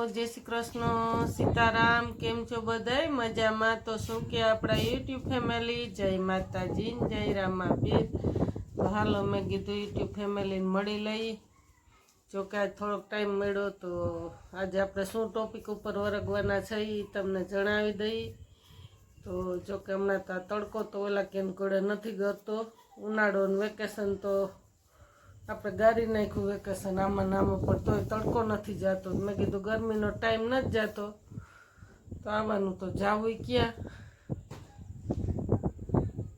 जय श्री कृष्ण सीताराम केम छो बधाय मजामां। तो शू के आपड़ा यूट्यूब फैमिली जय माताजी जय रामापीर। तो हालो मैं कीधुं यूट्यूब फैमिली ने मळी लई। जो के आज थोड़ोक टाइम मळ्यो तो आज आपणे शू टॉपिक पर वरगवाना छे ई तमने जणावी दई। तो जो के हमणां तो तड़को तो ओला केन कोड़े नथी गतो। उनाळो ने वेकेशन तो આપણે ગાડી નાખ્યું વેકેશન આમાં નામાં પણ તોય તડકો નથી જતો। મેં કીધું ગરમીનો ટાઈમ નથી જતો તો આવવાનું તો જાવું ક્યાં।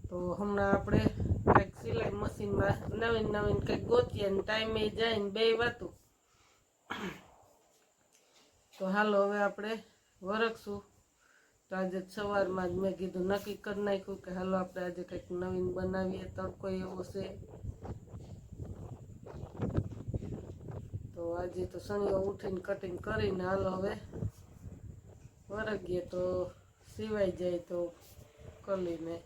તો હમણાં આપણે કંઈક સિલાઈ મશીનમાં નવીન નવીન કંઈક ગોતીએ ને ટાઈમે જાય ને બે વાતું। તો હાલો હવે આપણે વરખશું। તો આજે સવારમાં જ મેં કીધું નક્કી કરી નાખ્યું કે હાલો આપણે આજે કંઈક નવીન બનાવીએ। તડકો એવો છે तो आज तो शनियो उठीने कटिंग करीने हालो हवे वरगीए तो सीवाई जाए तो कलीने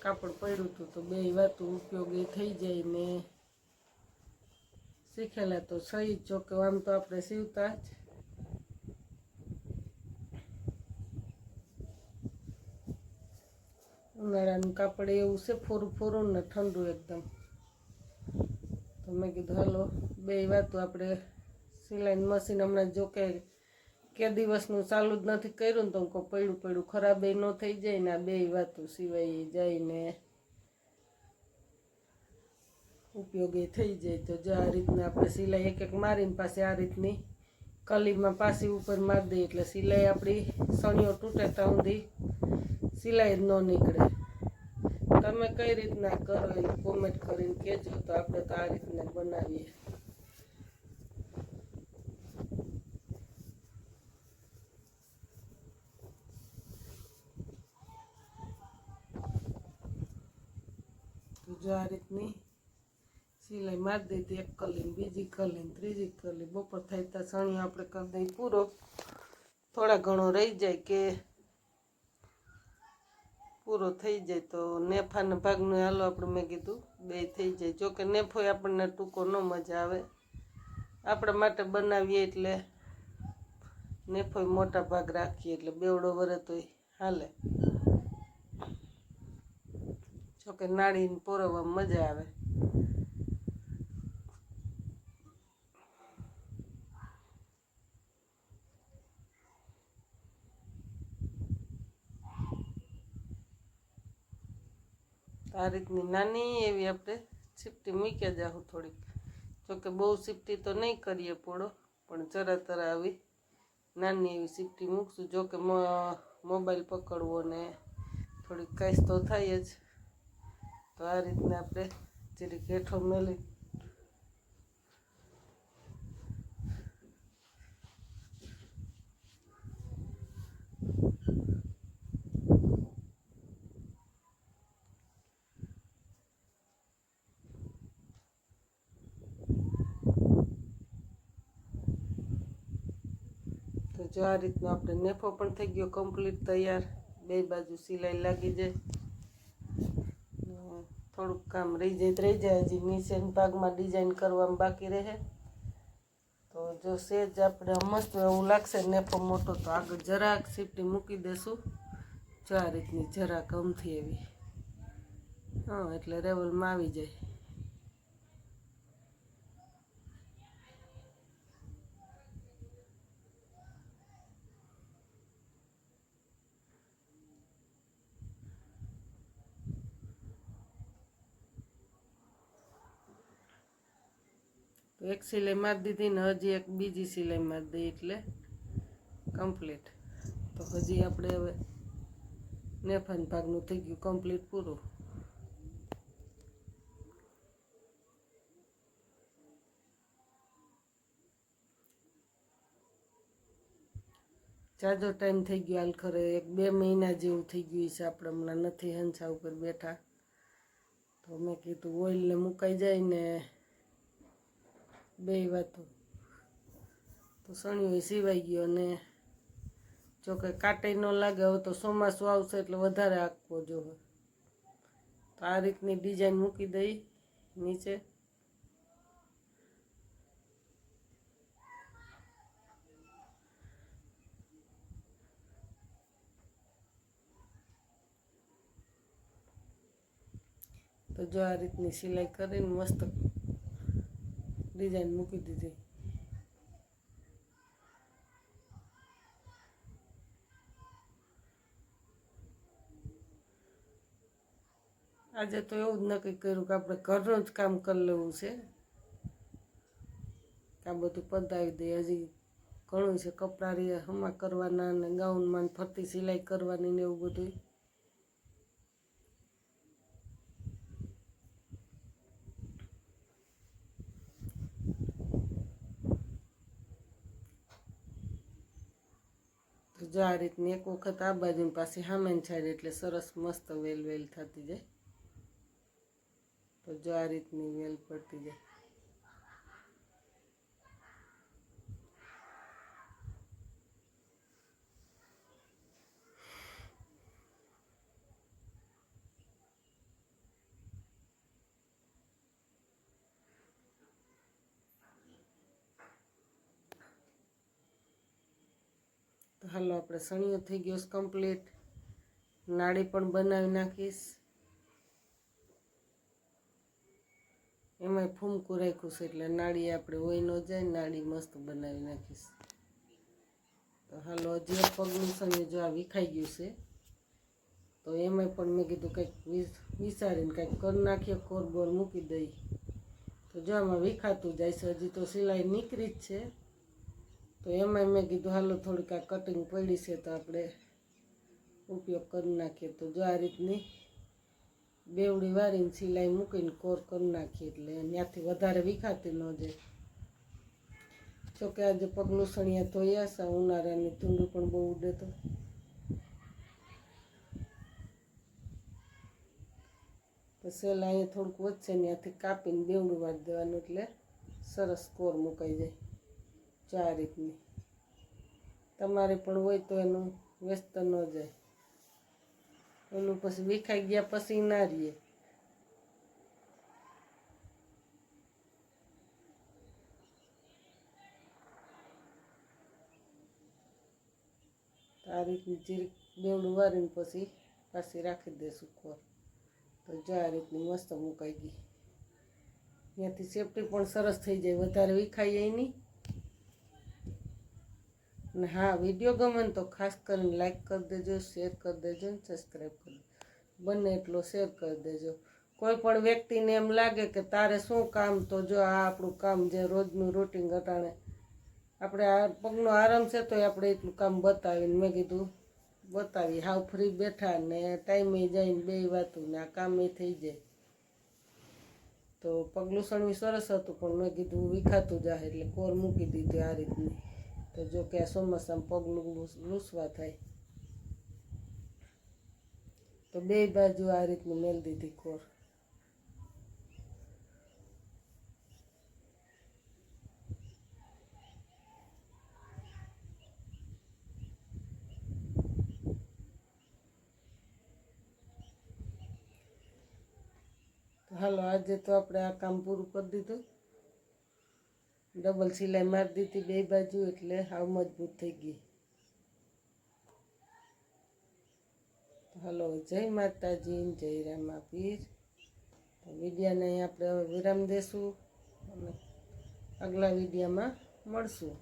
कापड़ पड्युं हतुं तो बे वातुं उपयोगी थई जाय ने शीखेला तो सही जो के आम तो आपणे सीवता ज। उनाळानुं कापड़ एवुं छे फोरूं फोरूं ने ठंडू एकदम। तो मैं कीधुं हालो बे वातुं आपणे सिलाई मशीन हमणां जो के दिवसनुं चालू ज नथी कर्युं ने तो को पड्युं पड्युं खराब न थई जाय ने आ बे वातुं सिवाय जाय ने उपयोगी थई जाय। तो जो आ रीतना आपणे सिलाई एक एक मारीने पाछी आ रीतनी कलीमां पाછી ઉપર मारी दઈએ એટલે सिलाई आपणी सणियो तूटे ત્યાં સુધી सिलाई ज न નીકળે। તમે કઈ રીતના કરો એ કોમેન્ટ કરીને કહેજો। તો આપણે તો આ રીતના બનાવીએ। તો જો આ રીતની સિલાઈ મારી દીધી એક કલી બીજી કલી ત્રીજી કલી બપોર થાય ત્યાં સણિયો આપણે કરી દઈએ પૂરો। થોડા ઘણો રહી જાય કે पूरो थई जाए तो नेफाना भागनुं हालो आपणे मैं कीधुं बे थई जाए। जो के नेफो आपणे टूको न मजा आवे आपणा माटे बनावीए एटले नेफो मोटा भाग राखीए एटले बेवड़ो वरे तोय हाले। जो के नाळीने पोरववामां मजा आवे। आ रीतनी नानी एवी आपणे सीपटी मूक्या जाहूं थोड़ीक। जो के बहु सीपटी तो नहीं करीए पोड़ो पण जरा तरा आवी नानी एवी सीपटी मूकशुं। जो के मोबाइल पकड़वो ने थोड़ी कांईस तो थाय ज। तो आ रीतना आपणे जरीक हेठो मेली तो जो आ रीतनो आपणे नेफो पण थई गयो कम्प्लीट तैयार। बे बाजू सिलाई लागी जाए थोड़ुंक काम रही जाए तो रही जाए। हजी नीचेना भागमां डिजाइन करवामां बाकी रहे। तो जो सेज आपणे मस्त एवुं लागशे नेफो मोटो तो आगळ जराक सीपटी मूकी देशुं। जो आ रीतनी जराक अमथी एवी हाँ एटले रेवलमां आवी जाए। तो एक सिलाई मार दीधी ने हजी एक बीजी सिलाई मार दी एटले कम्प्लीट। तो हजी आपणे हवे नेफान भागनुं थई गयुं कम्प्लीट पूरुं। जाजो टाइम थई गयो हाल खरे एक बे महीना जेवुं थई गयुं छे आपणे हमणां नथी हंसा उपर बैठा। तो मैं कीधुं ऑइल ने मुकाई जाए ने बे वातुं तो सणियो सीवाई गयो ने जो के काटे न लागे। हवे तो ચોમાસું आवशे એટલે વધારે આકવો જોવે। तो आ रीतनी डिजाइन मूकी दई नीचे। તો જો આ રીતની સિલાઈ કરીને મસ્ત ડિઝાઇન મૂકી દીધી. આજે તો એવું જ નક્કી કર્યું કે આપણે ઘરનું જ કામ કરી લેવું છે. આ બધું પતાવી દઈએ. હજી ઘણું છે, કપડાં હમા કરવાના ને ગાઉનમાં ફરતી સિલાઈ કરવાની ને એવું બધું. તો જો આ રીતની એક વખત આ બાજુની પાસે સામેની સાઈડ એટલે સરસ મસ્ત વેલ વેલ થતી જાય. તો જો આ રીતની વેલ પડતી જાય. તો હાલો આપણે સણિયો થઈ ગયો કમ્પ્લીટ. નાળી પણ બનાવી નાખીશ. એમાંય ફૂમકું રાખ્યું છે એટલે નાળી આપણે હોય ન જાય, નાળી મસ્ત બનાવી નાખીશ. તો હાલો હજી એક પગનું સણિયું જો આ વિખાઈ ગયું છે, તો એમાંય પણ મેં કીધું કંઈક વિચારીને કંઈક કરી નાખીએ, કોરબોર મૂકી દઈ. તો જો આમાં વિખાતું જાય છે, હજી તો સિલાઈ નીકળી જ છે. તો એમાંય મેં કીધું હાલો થોડીક આ કટિંગ પડી છે તો આપણે ઉપયોગ કરી નાખીએ. તો જો આ રીતની બેવડી વારીને સિલાઈ મૂકીને કોર કરી નાખીએ એટલે ત્યાંથી વધારે વિખાતી ન જાય. જોકે આજે પગલું સણિયા ધોયા છે, ઉનાળાની ધૂંડું પણ બહુ ઉડે તો સેલા અહીંયા થોડુંક વધશે ત્યાંથી કાપીને બેવડું વાળી દેવાનું એટલે સરસ કોર મુકાઈ જાય. જો આ રીતની તમારે પણ હોય તો એનું વ્યસ્ત ન જાય, એનું પછી વિખાઈ ગયા પછી ના રહીએ. આ રીતની જીરીક બેવડું વારીને પછી પાછી રાખી દઈશું કોર. તો જો આ રીતની મસ્ત મુકાઈ ગઈ. ત્યાંથી સેફટી પણ સરસ થઈ જાય, વધારે વિખાય નહીં. અને હા, વિડીયો ગમે ને તો ખાસ કરીને લાઈક કરી દેજો, શેર કરી દેજો ને સબસ્ક્રાઈબ કરી દેજો. બને એટલો શેર કરી દેજો. કોઈ પણ વ્યક્તિને એમ લાગે કે તારે શું કામ, તો જો આ આપણું કામ જે રોજનું રૂટિન ઘટાડે આપણે આ પગનો આરામ છે તો આપણે એટલું કામ બતાવીને મેં કીધું બતાવી. હાવ ફ્રી બેઠા ને ટાઈમે જઈને બે વાતું ને આ કામે થઈ જાય. તો પગલું સણવી સરસ હતું પણ મેં કીધું વિખાતું જાય એટલે કોર મૂકી દીધી આ રીતની. તો જો કે આ ચોમાસામાં પગલું લૂસવા થાય તો બે બાજુ આ રીતની મેલ દીધી કોર. હાલો આજે તો આપણે આ કામ પૂરું કરી દીધું. ડબલ સિલાઈ મારી દીધી બે બાજુ એટલે હાવ મજબૂત થઈ ગઈ. હાલો જય માતાજી, જય રામા પીર. તો વિડીયાને આપણે હવે વિરામ દેશું અને આગલા વિડીયામાં મળશું.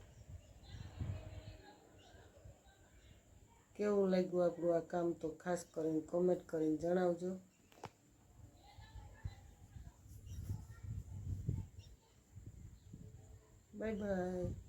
કેવું લાગ્યું આપણું આ કામ તો ખાસ કરીને કોમેન્ટ કરીને જણાવજો. Bye bye.